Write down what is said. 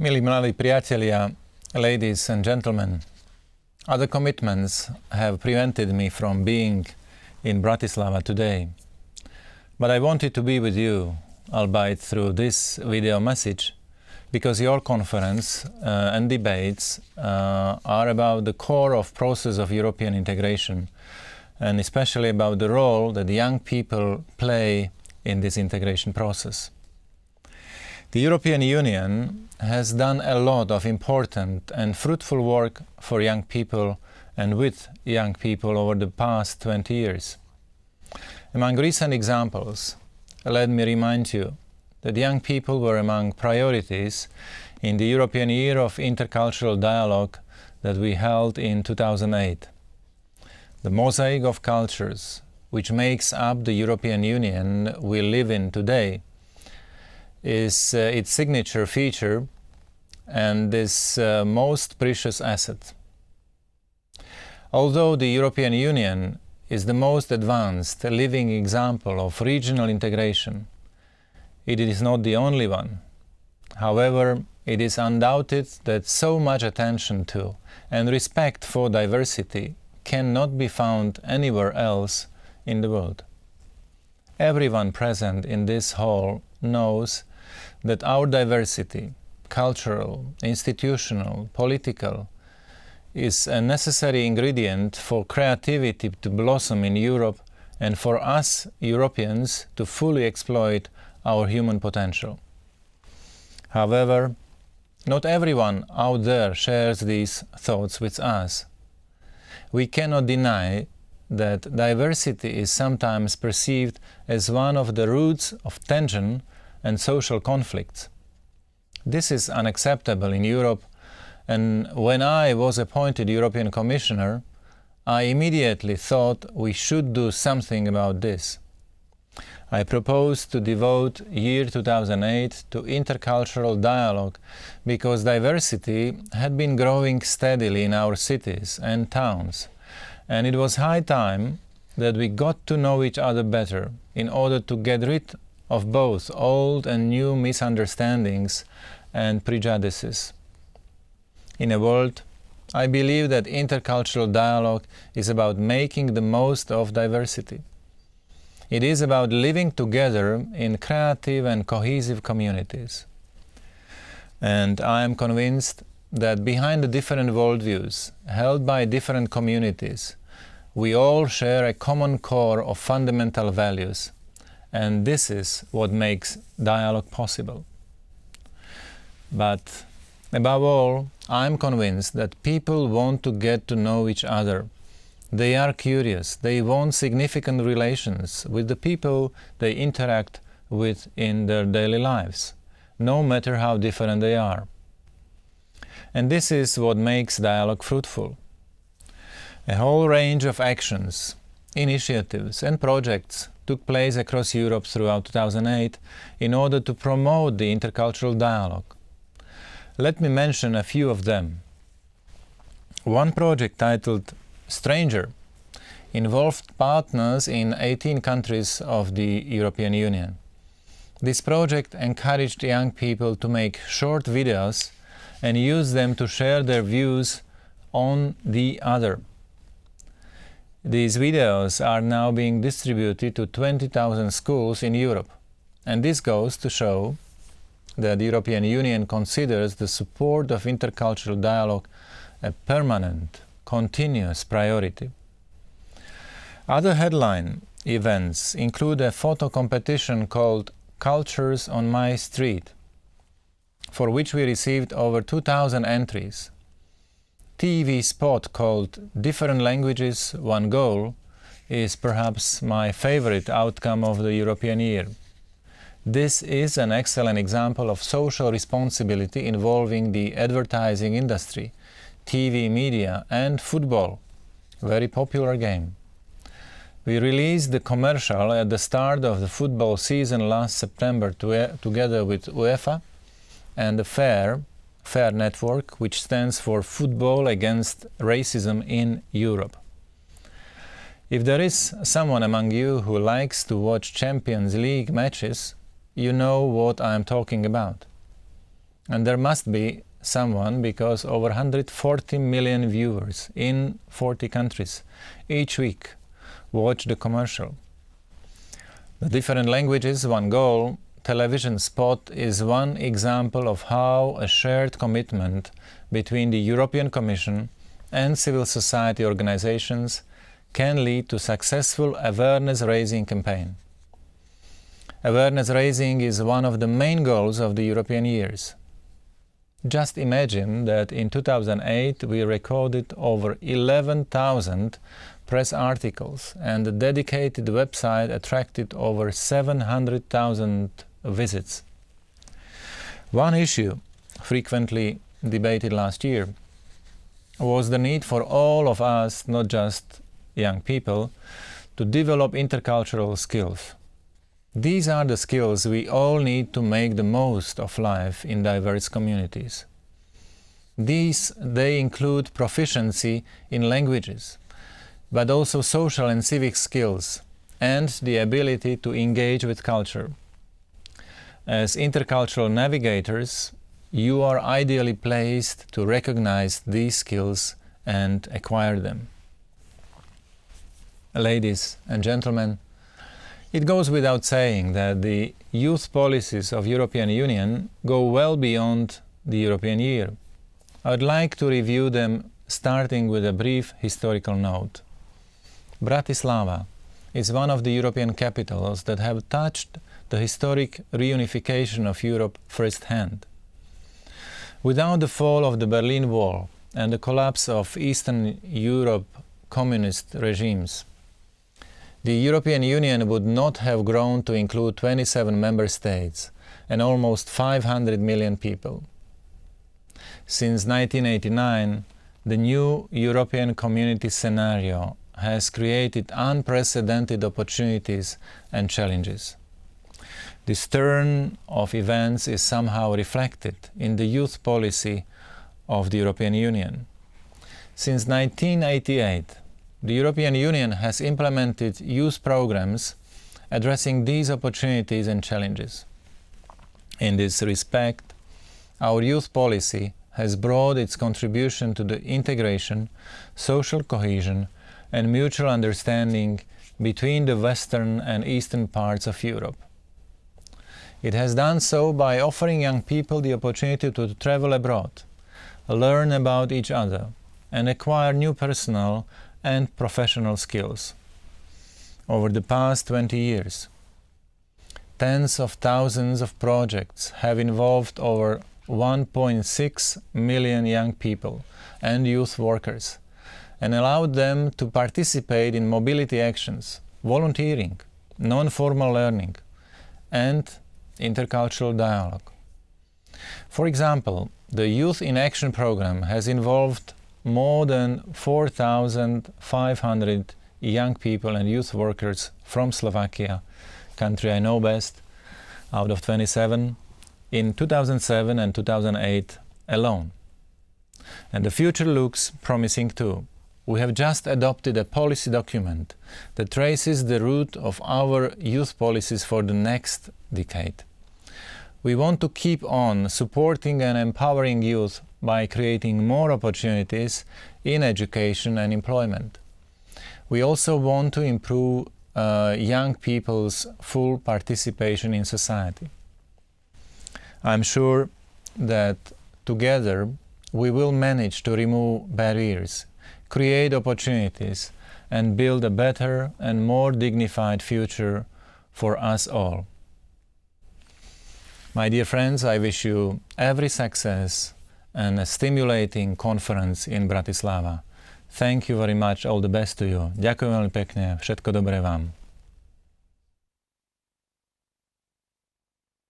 Milí priatelia, ladies and gentlemen, other commitments have prevented me from being in Bratislava today. But I wanted to be with you, albeit through this video message, because your conference and debates are about the core of process of European integration, and especially about the role that young people play in this integration process. The European Union has done a lot of important and fruitful work for young people and with young people over the past 20 years. Among recent examples, let me remind you that young people were among priorities in the European Year of Intercultural Dialogue that we held in 2008. The mosaic of cultures which makes up the European Union we live in today is its signature feature and this most precious asset. Although the European Union is the most advanced living example of regional integration, it is not the only one. However, it is undoubted that so much attention to and respect for diversity cannot be found anywhere else in the world. Everyone present in this hall knows that our diversity, cultural, institutional, political, is a necessary ingredient for creativity to blossom in Europe and for us Europeans to fully exploit our human potential. However, not everyone out there shares these thoughts with us. We cannot deny that diversity is sometimes perceived as one of the roots of tension and social conflicts. This is unacceptable in Europe, and when I was appointed European Commissioner, I immediately thought we should do something about this. I proposed to devote year 2008 to intercultural dialogue because diversity had been growing steadily in our cities and towns, and it was high time that we got to know each other better in order to get rid of both old and new misunderstandings and prejudices. In a word, I believe that intercultural dialogue is about making the most of diversity. It is about living together in creative and cohesive communities. And I am convinced that behind the different worldviews held by different communities, we all share a common core of fundamental values, and this is what makes dialogue possible. But above all, I am convinced that people want to get to know each other. They are curious, they want significant relations with the people they interact with in their daily lives, no matter how different they are. And this is what makes dialogue fruitful. A whole range of actions, initiatives and projects took place across Europe throughout 2008 in order to promote the intercultural dialogue. Let me mention a few of them. One project titled Stranger involved partners in 18 countries of the European Union. This project encouraged young people to make short videos and use them to share their views on the other. These videos are now being distributed to 20,000 schools in Europe, and this goes to show that the European Union considers the support of intercultural dialogue a permanent, continuous priority. Other headline events include a photo competition called Cultures on My Street, for which we received over 2,000 entries. TV spot called Different Languages, One Goal is perhaps my favorite outcome of the European year. This is an excellent example of social responsibility involving the advertising industry, TV media and football, very popular game. We released the commercial at the start of the football season last September together with UEFA and the FAIR Network, which stands for Football Against Racism in Europe. If there is someone among you who likes to watch Champions League matches, you know what I am talking about. And there must be someone, because over 140 million viewers in 40 countries each week watch the commercial. The different languages, one goal, television spot is one example of how a shared commitment between the European Commission and civil society organizations can lead to successful awareness-raising campaign. Awareness-raising is one of the main goals of the European years. Just imagine that in 2008 we recorded over 11,000 press articles, and the dedicated website attracted over 700,000 visits. One issue frequently debated last year was the need for all of us, not just young people, to develop intercultural skills. These are the skills we all need to make the most of life in diverse communities. They include proficiency in languages, but also social and civic skills, and the ability to engage with culture. As intercultural navigators, you are ideally placed to recognize these skills and acquire them. Ladies and gentlemen, it goes without saying that the youth policies of European Union go well beyond the European year. I would like to review them, starting with a brief historical note. Bratislava is one of the European capitals that have touched the historic reunification of Europe firsthand. Without the fall of the Berlin Wall and the collapse of Eastern Europe communist regimes, the European Union would not have grown to include 27 member states and almost 500 million people. Since 1989, the new European Community scenario has created unprecedented opportunities and challenges. This turn of events is somehow reflected in the youth policy of the European Union. Since 1988, the European Union has implemented youth programs addressing these opportunities and challenges. In this respect, our youth policy has brought its contribution to the integration, social cohesion, and mutual understanding between the western and eastern parts of Europe. It has done so by offering young people the opportunity to travel abroad, learn about each other, and acquire new personal and professional skills. Over the past 20 years, tens of thousands of projects have involved over 1.6 million young people and youth workers, and allowed them to participate in mobility actions, volunteering, non-formal learning, and intercultural dialogue. For example, the Youth in Action program has involved more than 4,500 young people and youth workers from Slovakia, country I know best, out of 27, in 2007 and 2008 alone. And the future looks promising too. We have just adopted a policy document that traces the route of our youth policies for the next decade. We want to keep on supporting and empowering youth by creating more opportunities in education and employment. We also want to improve young people's full participation in society. I'm sure that together we will manage to remove barriers, create opportunities, and build a better and more dignified future for us all. My dear friends, I wish you every success and a stimulating conference in Bratislava. Thank you very much, all the best to you. Ďakujem veľmi pekne, všetko dobré vám.